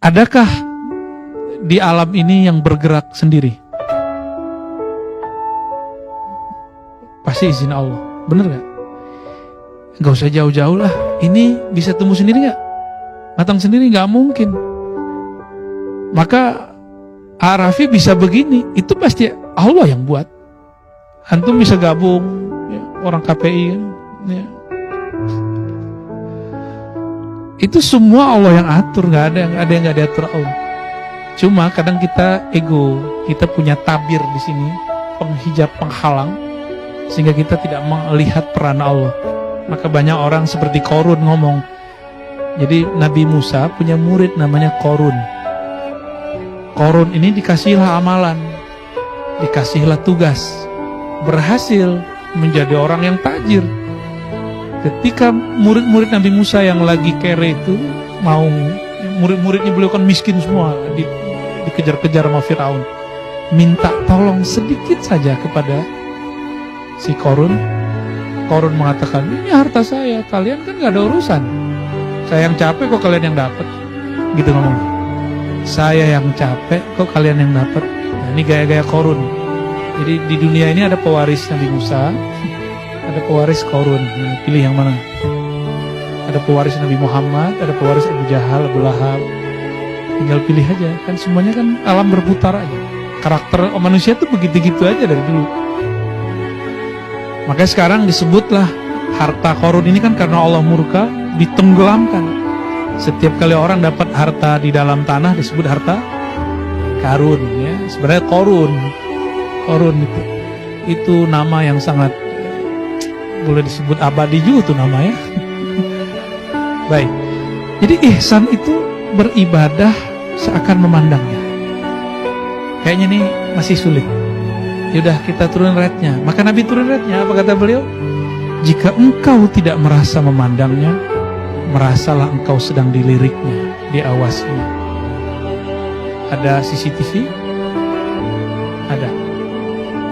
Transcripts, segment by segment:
Adakah di alam ini yang bergerak sendiri? Pasti izin Allah. Bener gak? Gak usah jauh-jauh lah. Ini bisa tumbuh sendiri gak? Matang sendiri gak mungkin. Maka Arafi bisa begini, itu pasti Allah yang buat. Antum bisa gabung ya, orang KPI ya. Itu semua Allah yang atur, nggak ada yang nggak diatur Allah. Cuma kadang kita ego, kita punya tabir di sini, penghijab, penghalang, sehingga kita tidak melihat peran Allah. Maka banyak orang seperti Korun ngomong. Jadi Nabi Musa punya murid namanya Korun. Korun ini dikasihlah amalan, dikasihlah tugas, berhasil menjadi orang yang tajir. Ketika murid-murid Nabi Musa yang lagi kere itu mau, murid-muridnya beliau kan miskin semua, dikejar-kejar sama Firaun, minta tolong sedikit saja kepada si Korun. Korun mengatakan, ini harta saya, kalian kan gak ada urusan. Saya yang capek kok kalian yang dapat. Gitu ngomong. Saya yang capek kok kalian yang dapat. Nah, ini gaya-gaya Korun. Jadi di dunia ini ada pewaris Nabi Musa, ada pewaris Korun. Nah, pilih yang mana? Ada pewaris Nabi Muhammad, ada pewaris Abu Jahal, Abu Lahab. Tinggal pilih aja. Kan semuanya kan alam berputar aja. Karakter manusia tuh begitu-gitu aja dari dulu. Makanya sekarang disebutlah harta Korun ini kan karena Allah murka, ditenggelamkan. Setiap kali orang dapat harta di dalam tanah disebut harta karun ya. Sebenarnya Korun itu nama yang sangat boleh disebut abadi juga tuh namanya. Baik. Jadi ihsan itu beribadah seakan memandangnya. Kayaknya nih masih sulit. Yaudah kita turun rate-nya. Maka Nabi turun rate-nya. Apa kata beliau? Jika engkau tidak merasa memandangnya, merasalah engkau sedang diliriknya, diawasinya. Ada CCTV? Ada.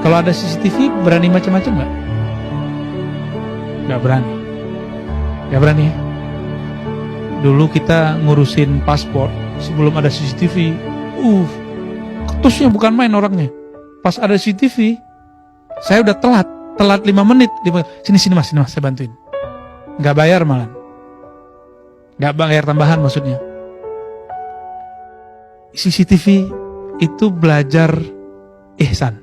Kalau ada CCTV berani macam-macam nggak? Nggak berani. Nggak berani ya? Dulu kita ngurusin paspor sebelum ada CCTV. Ketusnya bukan main orangnya. Pas ada CCTV, saya udah telat 5 menit. Sini mas, saya bantuin. Nggak bayar malah. Nggak bayar tambahan maksudnya. CCTV itu belajar ihsan.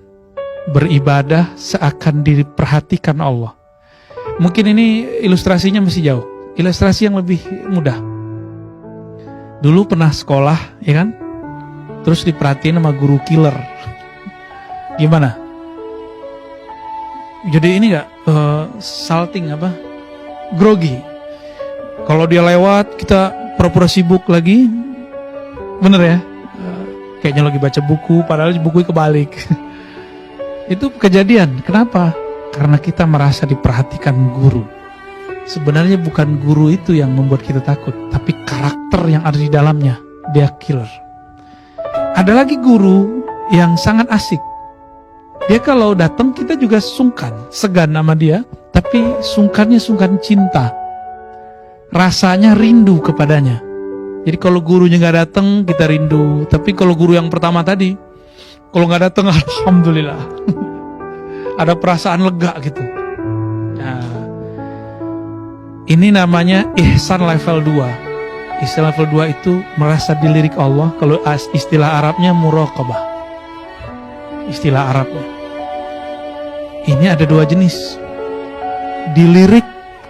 Beribadah seakan diperhatikan Allah. Mungkin ini ilustrasinya masih jauh. Ilustrasi yang lebih mudah. Dulu pernah sekolah, ya kan? Terus diperhatiin sama guru killer. Gimana? Jadi ini gak salting apa? Grogi. Kalau dia lewat kita pura-pura sibuk lagi. Bener ya? Kayaknya lagi baca buku, padahal bukunya kebalik. Itu kejadian. Kenapa? Karena kita merasa diperhatikan guru. Sebenarnya bukan guru itu yang membuat kita takut, tapi karakter yang ada di dalamnya. Dia killer. Ada lagi guru yang sangat asik. Dia kalau datang kita juga sungkan, segan sama dia, tapi sungkannya sungkan cinta. Rasanya rindu kepadanya. Jadi kalau gurunya nggak datang kita rindu, tapi kalau guru yang pertama tadi, kalau nggak datang alhamdulillah. Ada perasaan lega gitu. Nah, ini namanya ihsan level 2. Ihsan level 2 itu merasa dilirik Allah. Kalau istilah Arabnya muraqabah. Istilah Arabnya. Ini ada 2 jenis. Dilirik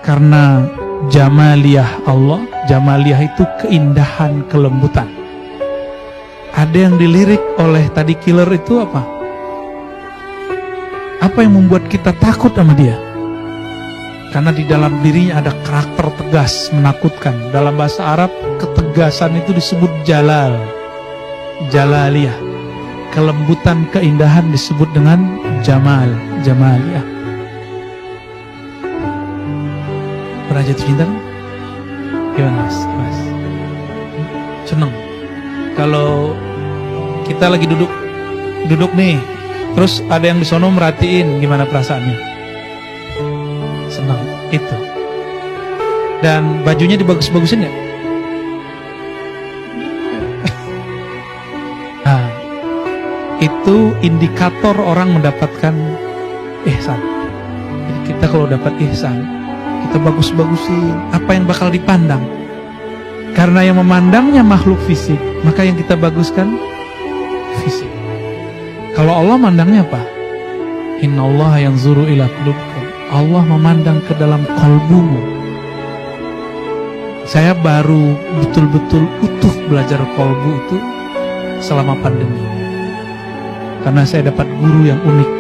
karena jamaliyah Allah. Jamaliyah itu keindahan, kelembutan. Ada yang dilirik oleh tadi killer itu apa? Apa yang membuat kita takut sama dia? Karena di dalam dirinya ada karakter tegas, menakutkan. Dalam bahasa Arab, ketegasan itu disebut jalal. Jalaliyah. Kelembutan, keindahan disebut dengan jamal. Jamaliyah. Pernah jatuh cinta? Gimana mas? Seneng. Kalau kita lagi duduk nih, terus ada yang di sono merhatiin, gimana perasaannya? Senang itu. Dan bajunya dibagus-bagusin ya? itu indikator orang mendapatkan ihsan. Jadi kita kalau dapat ihsan, kita bagus-bagusin apa yang bakal dipandang. Karena yang memandangnya makhluk fisik, maka yang kita baguskan fisik. Kalau Allah mandangnya apa? Innallaha yanzuru ila qulubikum. Allah memandang ke dalam kalbumu. Saya baru betul-betul utuh belajar kalbu itu selama pandemi. Karena saya dapat guru yang unik.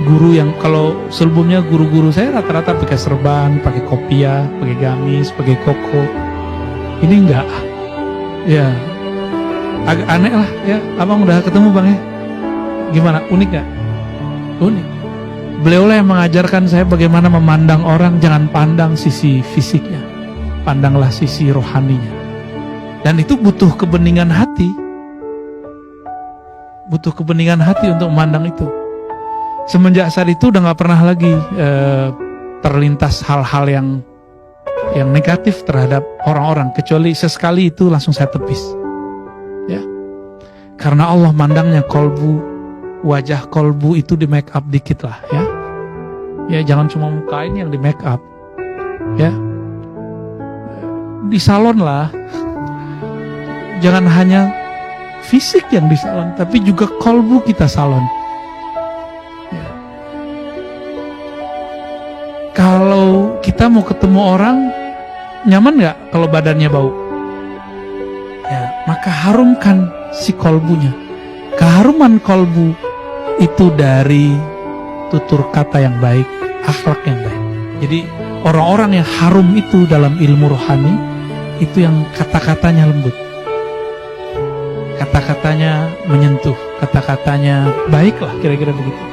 Guru yang kalau sebelumnya guru-guru saya rata-rata pakai serban, pakai kopiah, pakai gamis, pakai koko. Ini enggak. Ya, agak aneh lah ya. Abang udah ketemu Bang ya? Gimana? Unik gak? Unik. Beliau lah yang mengajarkan saya bagaimana memandang orang. Jangan pandang sisi fisiknya, pandanglah sisi rohaninya. Dan itu butuh kebeningan hati. Butuh kebeningan hati untuk memandang itu. Semenjak saat itu udah gak pernah lagi terlintas hal-hal yang negatif terhadap orang-orang, kecuali sesekali itu langsung saya tepis. Ya. Karena Allah mandangnya kolbu, wajah kolbu itu di make up dikit lah ya. Ya jangan cuma muka ini yang di make up. Ya. Di salon lah. Jangan hanya fisik yang di salon, tapi juga kolbu kita salon. Ya. Kalau kita mau ketemu orang, nyaman gak kalau badannya bau? Ya, maka harumkan si kolbunya. Keharuman kolbu itu dari tutur kata yang baik, akhlak yang baik. Jadi orang-orang yang harum itu dalam ilmu rohani, itu yang kata-katanya lembut, kata-katanya menyentuh, kata-katanya baik lah, kira-kira begitu.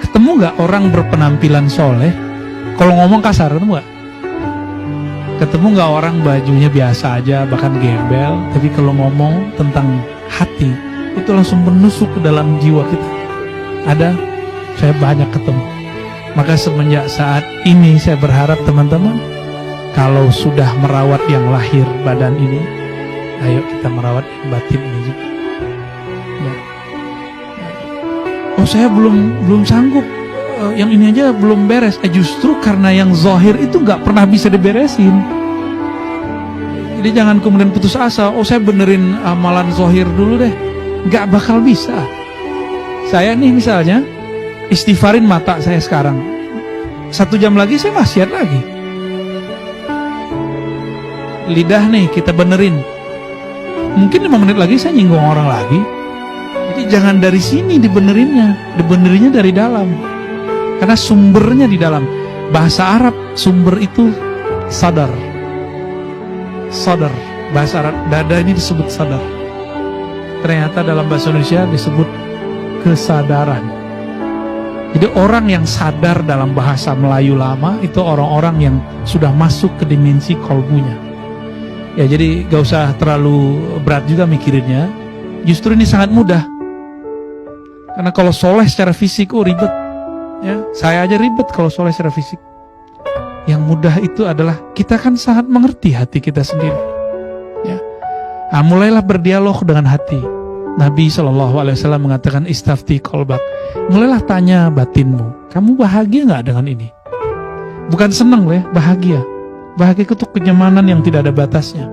Ketemu gak orang berpenampilan soleh, kalau ngomong kasar, ketemu gak? Ketemu gak orang bajunya biasa aja, bahkan gembel, tapi kalau ngomong tentang hati, itu langsung menusuk ke dalam jiwa kita. Ada, saya banyak ketemu. Maka semenjak saat ini saya berharap teman-teman, kalau sudah merawat yang lahir badan ini, ayo kita merawat yang batin ini juga. Ya. Oh saya belum sanggup, yang ini aja belum beres. Justru karena yang zahir itu gak pernah bisa diberesin. Jadi jangan kemudian putus asa. Oh saya benerin amalan zahir dulu deh. Gak bakal bisa. Saya nih misalnya istighfarin mata saya sekarang, 1 jam lagi saya maksiat lagi. Lidah nih kita benerin, mungkin 5 menit lagi saya nyinggung orang lagi. Jadi jangan dari sini dibenerinnya dari dalam. Karena sumbernya di dalam. Bahasa Arab sumber itu sadar. Sadar, bahasa Arab dada ini disebut sadar. Ternyata dalam bahasa Indonesia disebut kesadaran. Jadi orang yang sadar dalam bahasa Melayu lama itu orang-orang yang sudah masuk ke dimensi kolbunya. Ya jadi gak usah terlalu berat juga mikirinnya. Justru ini sangat mudah. Karena kalau soleh secara fisik, ribet. Ya, saya aja ribet kalau soleh secara fisik. Yang mudah itu adalah kita kan sangat mengerti hati kita sendiri. Ya, nah, mulailah berdialog dengan hati. Nabi SAW mengatakan istafti kolbak. Mulailah tanya batinmu, kamu bahagia nggak dengan ini? Bukan senang loh ya, bahagia. Bahagia itu kenyamanan yang tidak ada batasnya.